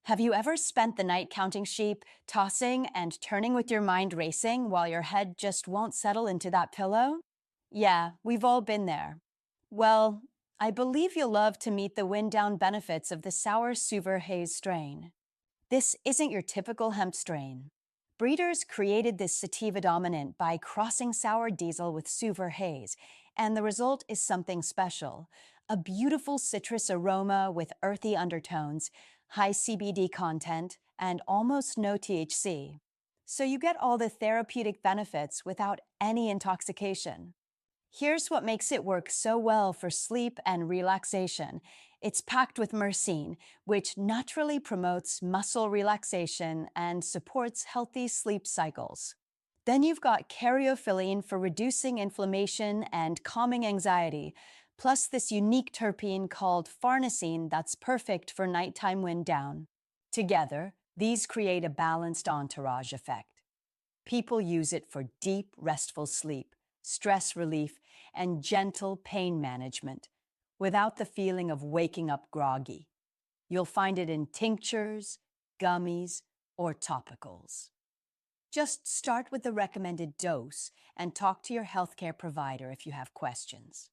Have you ever spent the night counting sheep, tossing and turning with your mind racing while your head just won't settle into that pillow? Yeah, we've all been there. Well, I believe you'll love to meet the wind down benefits of the Sour Suver Haze strain. This isn't your typical hemp strain. Breeders created this sativa dominant by crossing sour diesel with Suver Haze, and the result is something special: a beautiful citrus aroma with earthy undertones, high CBD content, and almost no THC. So you get all the therapeutic benefits without any intoxication. Here's what makes it work so well for sleep and relaxation. It's packed with myrcene, which naturally promotes muscle relaxation and supports healthy sleep cycles. Then you've got caryophyllene for reducing inflammation and calming anxiety, plus this unique terpene called farnesene that's perfect for nighttime wind down. Together, these create a balanced entourage effect. People use it for deep, restful sleep, stress relief, and gentle pain management without the feeling of waking up groggy. You'll find it in tinctures, gummies, or topicals. Just start with the recommended dose and talk to your healthcare provider if you have questions.